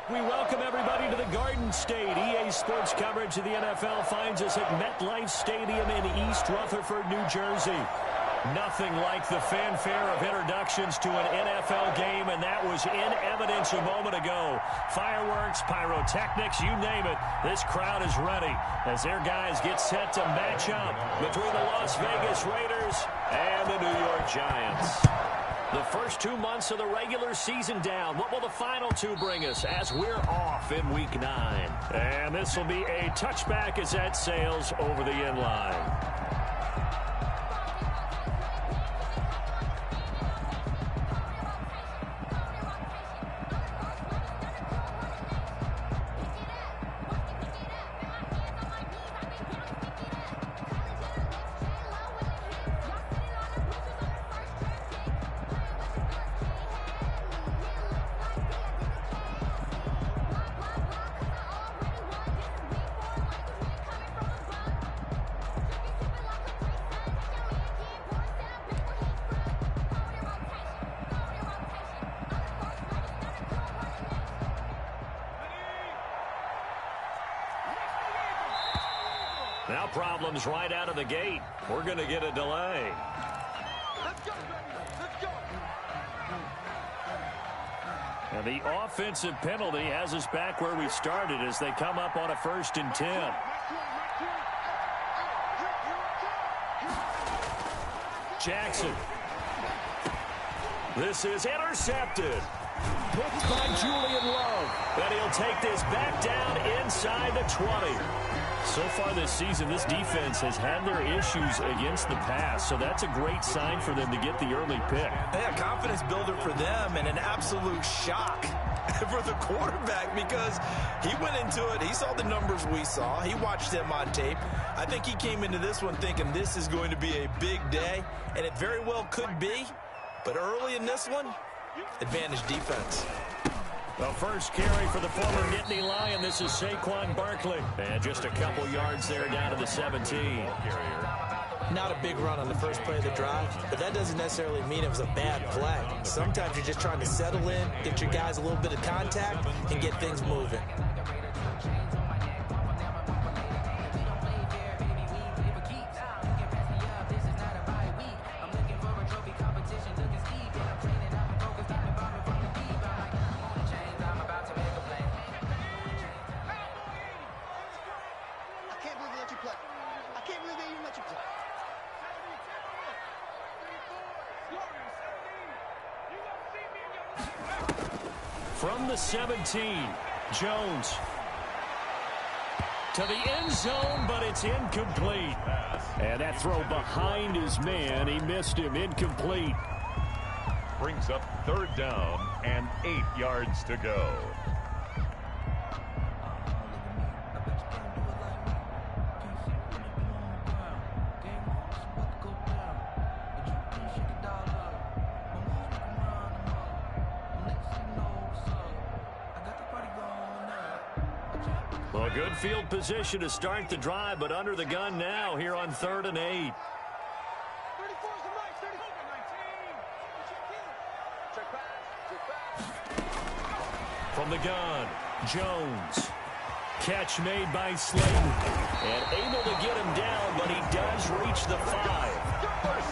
We welcome everybody to the Garden State. EA Sports coverage of the NFL finds us at MetLife Stadium in East Rutherford, New Jersey. Nothing like the fanfare of introductions to an NFL game, and that was in evidence a moment ago. Fireworks, pyrotechnics, you name it. This crowd is ready as their guys get set to match up between the Las Vegas Raiders and the New York Giants. The first 2 months of the regular season down. What will the final two bring us as we're off in Week 9? And this will be a touchback as that sails over the end line. Now problems right out of the gate. We're going to get a delay. Let's go. And the offensive penalty has us back where we started as they come up on a 1st and 10. Jackson. This is intercepted. Picked by Julian Love. And he'll take this back down inside the 20. So far this season, this defense has had their issues against the pass, so that's a great sign for them to get the early pick. Yeah, confidence builder for them and an absolute shock for the quarterback because he went into it. He saw the numbers we saw. He watched them on tape. I think he came into this one thinking this is going to be a big day, and it very well could be. But early in this one, advantage defense. The first carry for the former Nittany Lion. This is Saquon Barkley. And just a couple yards there down to the 17. Not a big run on the first play of the drive, but that doesn't necessarily mean it was a bad play. Sometimes you're just trying to settle in, get your guys a little bit of contact, and get things moving. From the 17, Jones to the end zone, but it's incomplete. And that throw behind his man, he missed him, incomplete. Brings up 3rd down and 8 yards to go. Well, good field position to start the drive, but under the gun now here on 3rd and 8. From the gun, Jones. Catch made by Slayton. And able to get him down, but he does reach the 5.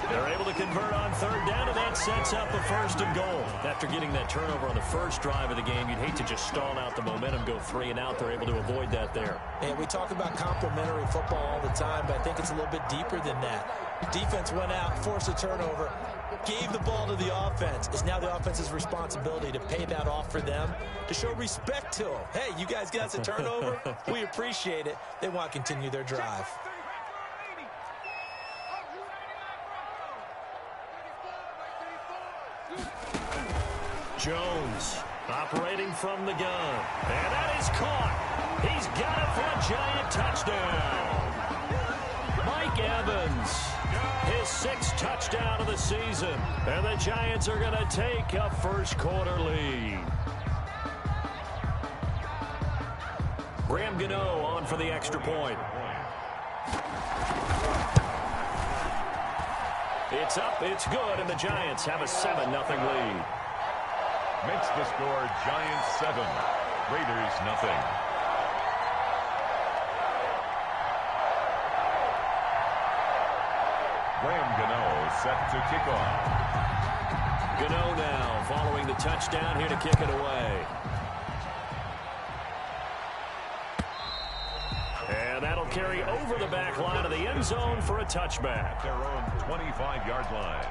They're able to convert on 3rd down, and that sets up a 1st and goal. After getting that turnover on the first drive of the game, you'd hate to just stall out the momentum, go 3 and out. They're able to avoid that there. And we talk about complementary football all the time, but I think it's a little bit deeper than that. Defense went out, forced a turnover, gave the ball to the offense. It's now the offense's responsibility to pay that off for them, to show respect to them. Hey, you guys got us a turnover. We appreciate it. They want to continue their drive. Jones operating from the gun. And that is caught. He's got it for a Giant touchdown. Mike Evans, his 6th touchdown of the season. And the Giants are going to take a first-quarter lead. Graham Gano on for the extra point. It's up, it's good, and the Giants have a 7-0 lead. Makes the score Giants 7, Raiders nothing. Graham Gano set to kick off. Gano now following the touchdown here to kick it away. And that'll carry over the back line of the end zone for a touchback. Their own 25-yard line.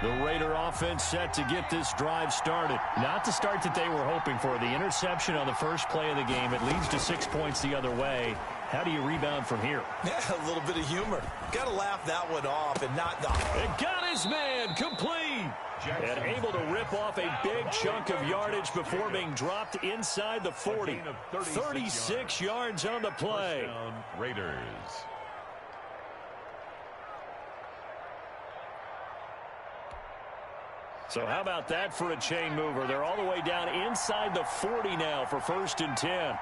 The Raider offense set to get this drive started. Not the start that they were hoping for. The interception on the first play of the game. It leads to 6 points the other way. How do you rebound from here? Yeah, a little bit of humor. Got to laugh that one off and not the... It got his man complete. And able to rip off a big chunk of yardage before being dropped inside the 40. 36 yards on the play. Raiders. So how about that for a chain mover? They're all the way down inside the 40 now for 1st and 10.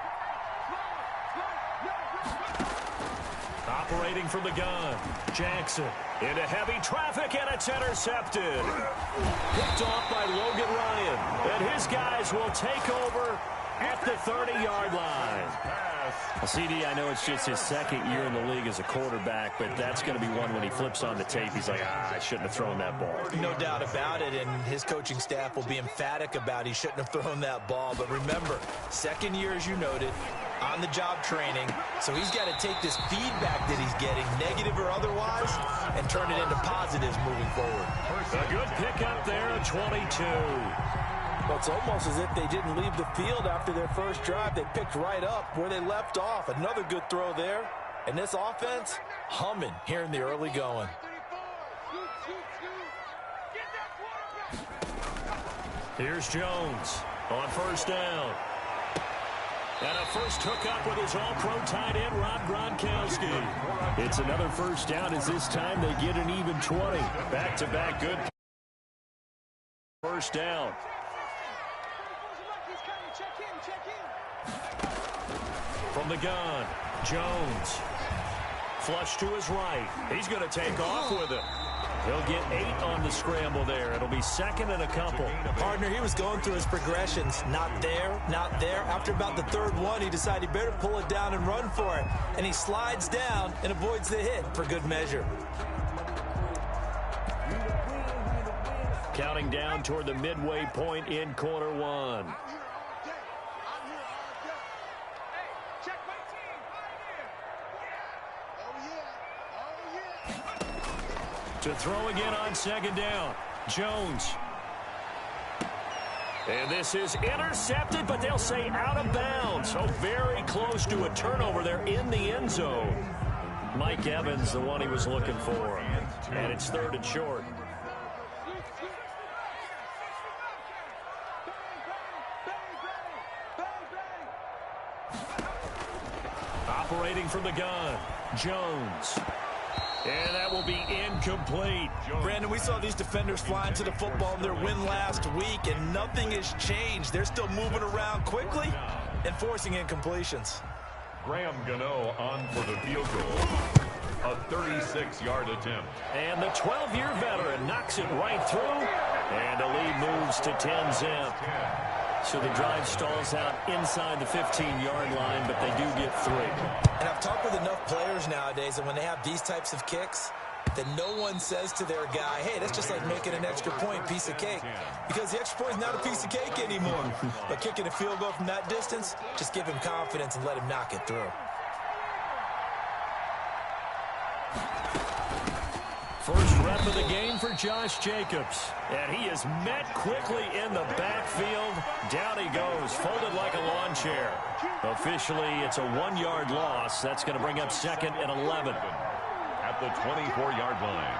Operating from the gun, Jackson into heavy traffic, and it's intercepted. Picked off by Logan Ryan, and his guys will take over at the 30-yard line. Well, CD, I know it's just his second year in the league as a quarterback, but that's going to be one when he flips on the tape. He's like, I shouldn't have thrown that ball. No doubt about it, and his coaching staff will be emphatic about he shouldn't have thrown that ball. But remember, second year, as you noted, on-the-job training, so he's got to take this feedback that he's getting, negative or otherwise, and turn it into positives moving forward. A good pickup there at 22. Well, it's almost as if they didn't leave the field after their first drive. They picked right up where they left off. Another good throw there. And this offense, humming here in the early going. Here's Jones on 1st down. And a first hookup with his all-pro tight end, Rob Gronkowski. It's another 1st down as this time they get an even 20. Back-to-back good 1st down. From the gun, Jones. Flush to his right. He's going to take off with it. He'll get 8 on the scramble there. It'll be 2nd and a couple. Partner, he was going through his progressions. Not there, not there. After about the 3rd one, he decided he better pull it down and run for it. And he slides down and avoids the hit for good measure. Counting down toward the midway point in quarter 1. To throw again on 2nd down. Jones. And this is intercepted, but they'll say out of bounds. So very close to a turnover there in the end zone. Mike Evans, the one he was looking for. And it's 3rd and short. Operating from the gun, Jones. And that will be incomplete. Brandon, we saw these defenders flying to the football in their win last week, and nothing has changed. They're still moving around quickly and forcing incompletions. Graham Gano on for the field goal. A 36-yard attempt. And the 12-year veteran knocks it right through. And the lead moves to 10-zip. So the drive stalls out inside the 15-yard line, but they do get 3. And I've talked with enough players nowadays that when they have these types of kicks, that no one says to their guy, hey, that's just like making an extra point, piece of cake. Because the extra point is not a piece of cake anymore. But kicking a field goal from that distance, just give him confidence and let him knock it through. First rep of the game for Josh Jacobs. And he is met quickly in the backfield. Down he goes, folded like a lawn chair. Officially, it's a 1-yard loss. That's going to bring up 2nd and 11. At the 24-yard line.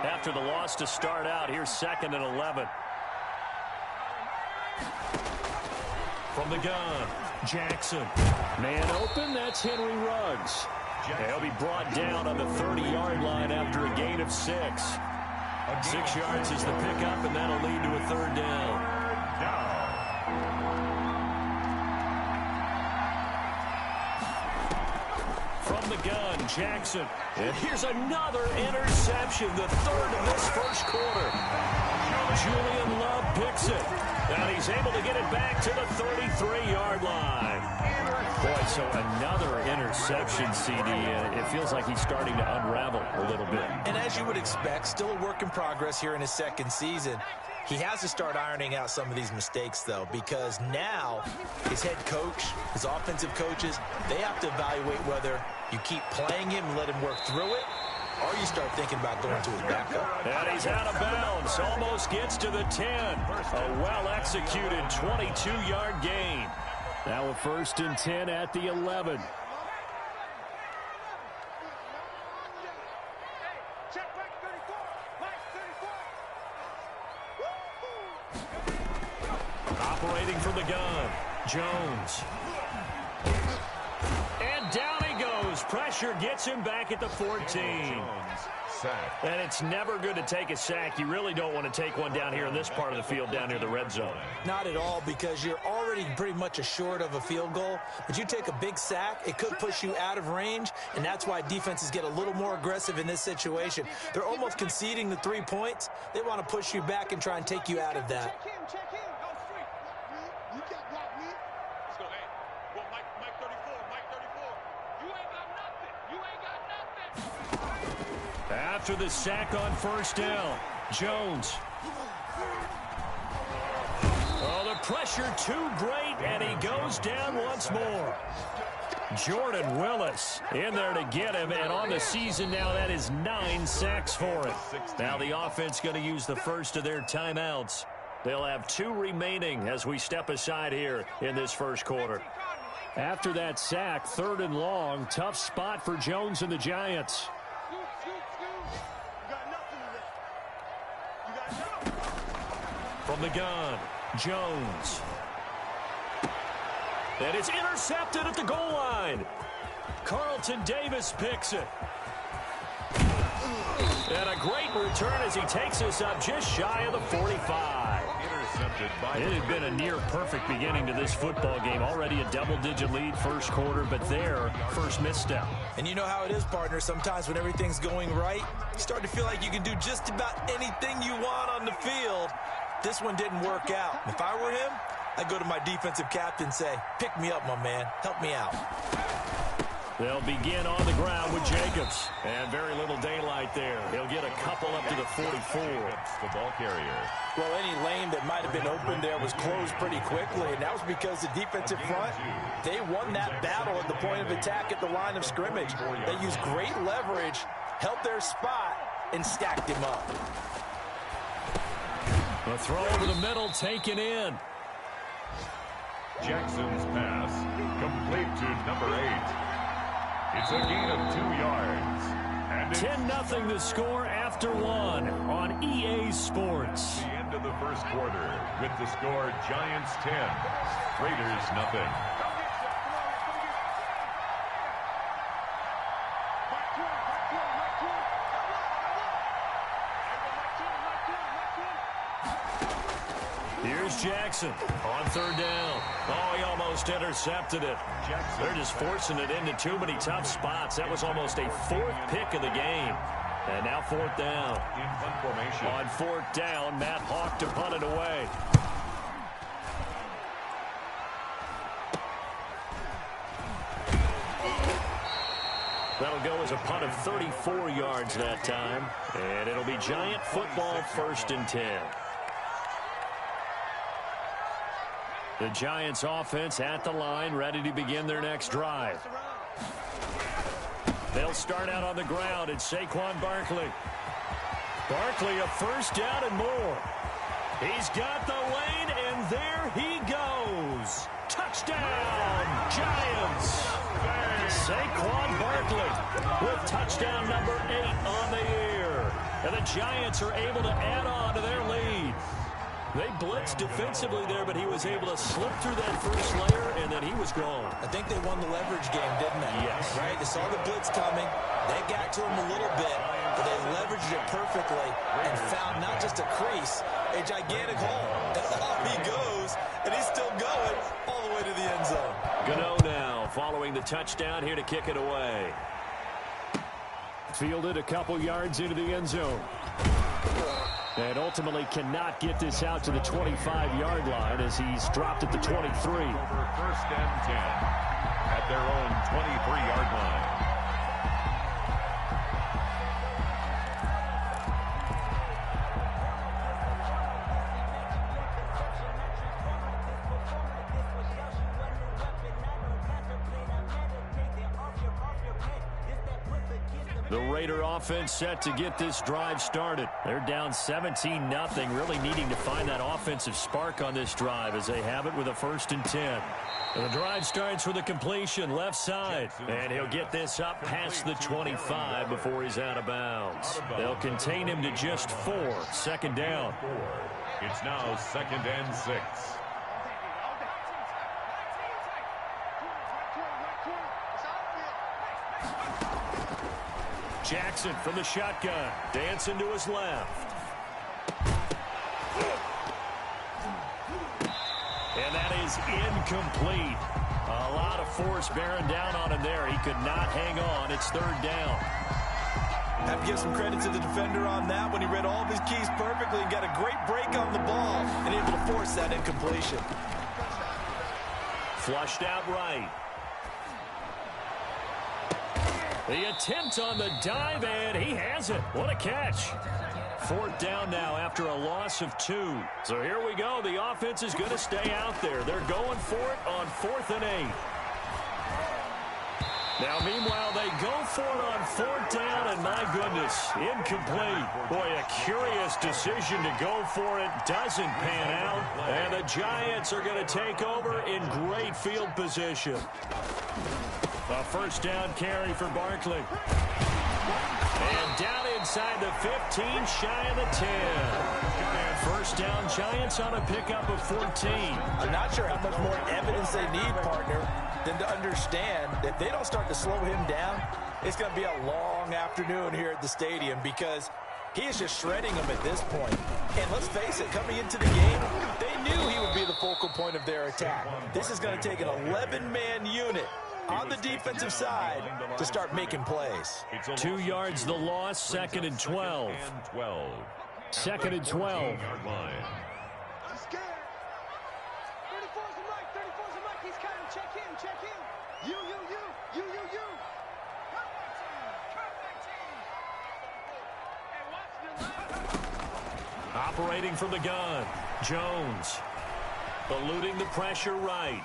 After the loss to start out, here's 2nd and 11. From the gun, Jackson. Man open, that's Henry Ruggs. He'll be brought down on the 30-yard line after a gain of 6. 6 yards is the pickup, and that'll lead to a 3rd down. from the gun, Jackson. And here's another interception, the third of this first quarter. Julian Love picks it. And he's able to get it back to the 33-yard line. Boy, so another interception, CD. It feels like he's starting to unravel a little bit. And as you would expect, still a work in progress here in his second season. He has to start ironing out some of these mistakes, though, because now his head coach, his offensive coaches, they have to evaluate whether you keep playing him and let him work through it, or you start thinking about going to his backup. And he's out of bounds. Almost gets to the 10. A well-executed 22-yard gain. Now a 1st and 10 at the 11. Operating from the gun, Jones. And down he goes. Pressure gets him back at the 14. And it's never good to take a sack. You really don't want to take one down here in this part of the field, down near the red zone. Not at all, because you're already pretty much assured of a field goal. But you take a big sack, it could push you out of range, and that's why defenses get a little more aggressive in this situation. They're almost conceding the 3 points. They want to push you back and try and take you out of that. Check in. Go straight. You can't block me. Let's go. Hey, well, Mike 34. Mike 34. You ain't got nothing. You ain't got nothing. After the sack on 1st down, Jones. Oh, the pressure too great, and he goes down once more. Jordan Willis in there to get him, and on the season now, that is 9 sacks for him. Now the offense going to use the first of their timeouts. They'll have 2 remaining as we step aside here in this first quarter. After that sack, 3rd and long, tough spot for Jones and the Giants. From the gun, Jones. And it's intercepted at the goal line. Carlton Davis picks it. And a great return as he takes us up just shy of the 45. It had been a near-perfect beginning to this football game. Already a double-digit lead first quarter, but their first misstep. And you know how it is, partner. Sometimes when everything's going right, you start to feel like you can do just about anything you want on the field. This one didn't work out. If I were him, I'd go to my defensive captain and say, pick me up, my man. Help me out. They'll begin on the ground with Jacobs. And very little daylight there. He'll get a couple up to the 44. The ball carrier. Well, any lane that might have been open there was closed pretty quickly, and that was because the defensive front, they won that battle at the point of attack at the line of scrimmage. They used great leverage, held their spot, and stacked him up. The throw over the middle taken in. Jackson's pass complete to number 8. It's a gain of 2 yards. And 10-0 the score after 1 on EA Sports. the end of the first quarter with the score Giants 10, Raiders nothing. Here's Jackson on 3rd down. Oh, he almost intercepted it. They're just forcing it into too many tough spots. That was almost a 4th pick of the game. And now 4th down. In punt formation. On 4th down, Matt Hawk to punt it away. That'll go as a punt of 34 yards that time. And it'll be Giant football 1st and 10. The Giants offense at the line, ready to begin their next drive. They'll start out on the ground. It's Saquon Barkley. Barkley, a 1st down and more. He's got the lane, and there he goes. Touchdown, Giants. Saquon Barkley with touchdown number 8 on the year. And the Giants are able to add on to their lead. They blitzed defensively there, but he was able to slip through that first layer, and then he was gone. I think they won the leverage game, didn't they? Yes. Right? They saw the blitz coming. They got to him a little bit, but they leveraged it perfectly and found not just a crease, a gigantic hole. And off he goes, and he's still going all the way to the end zone. Gano now following the touchdown here to kick it away. Fielded a couple yards into the end zone. And ultimately cannot get this out to the 25-yard line as he's dropped at the 23. Over 1st and 10 at their own 23-yard line. The Raider offense set to get this drive started. They're down 17-0, really needing to find that offensive spark on this drive as they have it with a 1st and 10. The drive starts with a completion left side, and he'll get this up past the 25 before he's out of bounds. They'll contain him to just 4, 2nd down. It's now 2nd and 6. Jackson from the shotgun, dancing to his left. And that is incomplete. A lot of force bearing down on him there. He could not hang on. It's 3rd down. Have to give some credit to the defender on that when he read all of his keys perfectly and got a great break on the ball and able to force that incompletion. Flushed out right. The attempt on the dive, and he has it. What a catch. 4th down now after a loss of 2. So here we go. The offense is going to stay out there. They're going for it on 4th and 8. Now, meanwhile, they go for it on 4th down, and my goodness, incomplete. Boy, a curious decision to go for it. Doesn't pan out, and the Giants are going to take over in great field position. A 1st down carry for Barkley. And down inside the 15, shy of the 10. 1st down, Giants on a pickup of 14. I'm not sure how much more evidence they need, partner, than to understand that if they don't start to slow him down, it's going to be a long afternoon here at the stadium because he is just shredding them at this point. And let's face it, coming into the game, they knew he would be the focal point of their attack. This is going to take an 11-man unit on the defensive side to start making plays. 2 yards the loss, 2nd and 12. 2nd and 12. I'm scared. 34's the mic. 34's the mic. He's counting. Check in. Check in. You. Operating from the gun, Jones. Eluding the pressure right.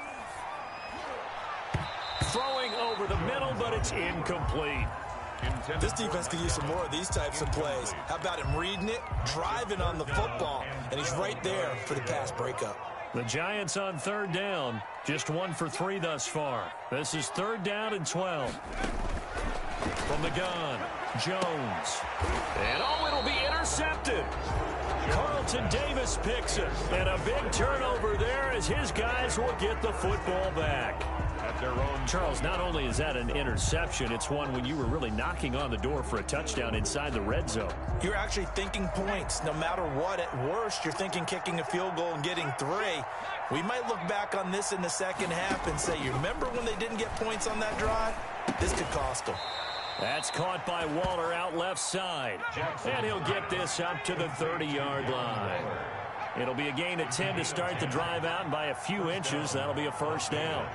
Throwing over the middle, but it's incomplete. This defense could use some more of these types of plays. How about him reading it, driving on the football, and he's right there for the pass breakup. The Giants on 3rd down, just 1 for 3 thus far. This is 3rd down and 12. From the gun, Jones. And it'll be intercepted. Carlton Davis picks it. And a big turnover there as his guys will get the football back. Charles, not only is that an interception, it's one when you were really knocking on the door for a touchdown inside the red zone. You're actually thinking points no matter what. At worst, you're thinking kicking a field goal and getting 3. We might look back on this in the 2nd half and say, you remember when they didn't get points on that drive? This could cost them. That's caught by Waller out left side. And he'll get this up to the 30-yard line. It'll be a gain of 10 to start the drive out, and by a few inches, that'll be a 1st down.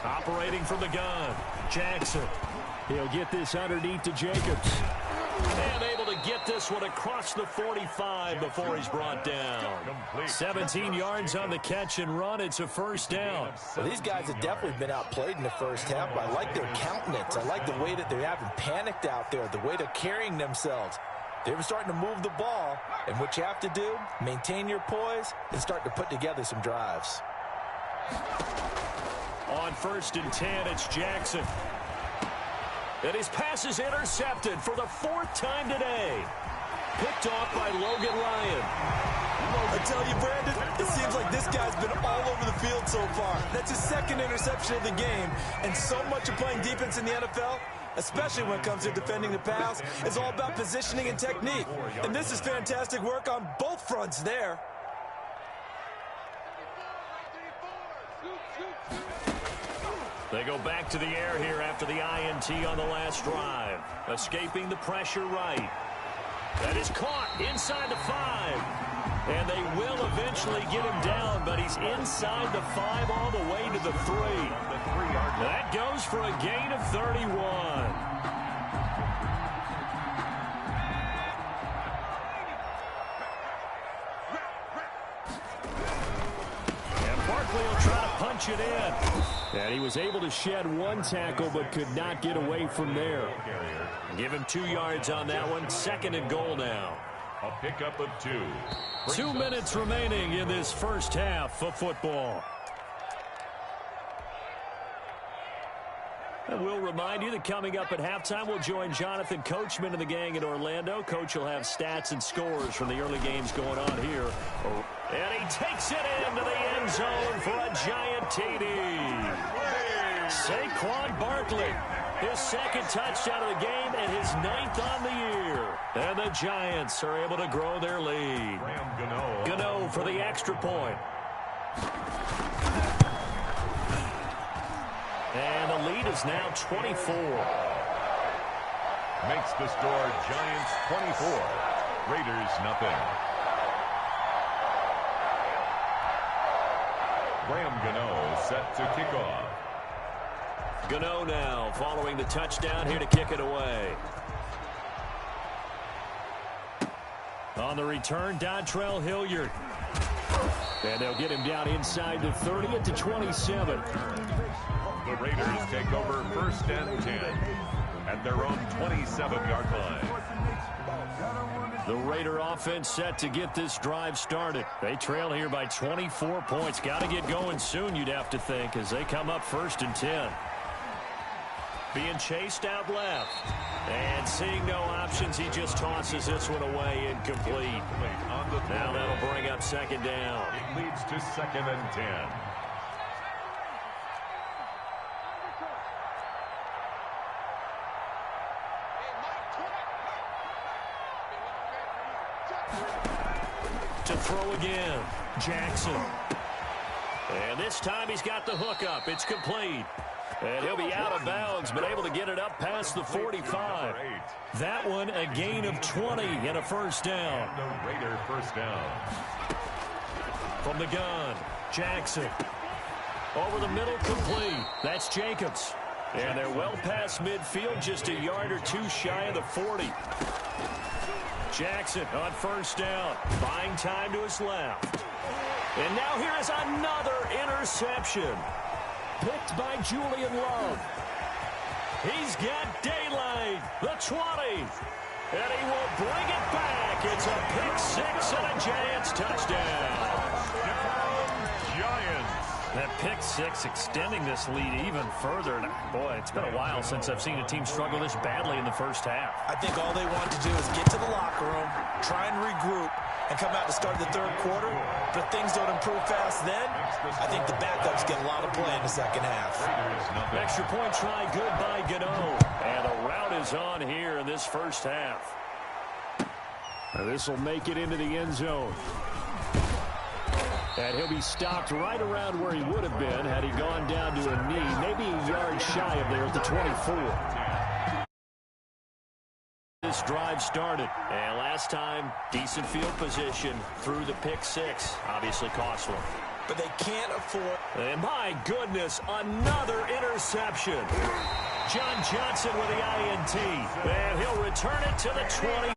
Operating from the gun, Jackson. He'll get this underneath to Jacobs. And able to get this one across the 45 before he's brought down. 17 yards on the catch and run. It's a 1st down. Well, these guys have definitely been outplayed in the 1st half. I like their countenance. I like the way that they haven't panicked out there, the way they're carrying themselves. They were starting to move the ball, and what you have to do, maintain your poise and start to put together some drives. On 1st and 10, it's Jackson. And his pass is intercepted for the 4th time today. Picked off by Logan Ryan. I tell you, Brandon, it seems like this guy's been all over the field so far. That's his 2nd interception of the game. And so much of playing defense in the NFL, especially when it comes to defending the pass, is all about positioning and technique. And this is fantastic work on both fronts there. They go back to the air here after the INT on the last drive. Escaping the pressure right. That is caught inside the 5. And they will eventually get him down, but he's inside the 5 all the way to the 3. That goes for a gain of 31. He'll try to punch it in. And he was able to shed one tackle but could not get away from there. Give him 2 yards on that one. 2nd and goal now. A pickup of 2. 2 minutes remaining in this first half of football. And we'll remind you that coming up at halftime, we'll join Jonathan Coachman and the gang in Orlando. Coach will have stats and scores from the early games going on here. And he takes it into the end zone for a giant TD. Saquon Barkley, his 2nd touchdown of the game and his 9th on the year. And the Giants are able to grow their lead. Gano for the extra point. And the lead is now 24. Makes the score Giants 24. Raiders nothing. Graham Gano set to kick off. Gano now following the touchdown here to kick it away. On the return, Dontrell Hilliard. And they'll get him down inside the 30 at the 27. The Raiders take over 1st and 10 at their own 27-yard line. The Raider offense set to get this drive started. They trail here by 24 points. Got to get going soon, you'd have to think, as they come up 1st and 10. Being chased out left. And seeing no options, he just tosses this one away incomplete. Now that'll bring up 2nd down. It leads to 2nd and 10. To throw again, Jackson. And this time he's got the hook up. It's complete. And he'll be out of bounds, but able to get it up past the 45. That one a gain of 20 and a 1st down. The Raider 1st down. From the gun, Jackson. Over the middle, complete. That's Jacobs. And they're well past midfield, just a yard or 2 shy of the 40. Jackson on 1st down, buying time to his left. And now here is another interception. Picked by Julian Love. He's got daylight, the 20. And he will bring it back. It's a pick-6 and a Giants touchdown. Giants. That pick-6 extending this lead even further. Boy, it's been a while since I've seen a team struggle this badly in the first half. I think all they want to do is get to the locker room, try and regroup, and come out to start the 3rd quarter. But if things don't improve fast then, I think the backups get a lot of play in the 2nd half. Extra point try good by Gano. And the route is on here in this first half. This will make it into the end zone. And he'll be stopped right around where he would have been had he gone down to a knee, maybe a yard shy of there at the 24. This drive started, and last time, decent field position through the pick-6. Obviously costly. But they can't afford... And my goodness, another interception. John Johnson with the INT. And he'll return it to the 20.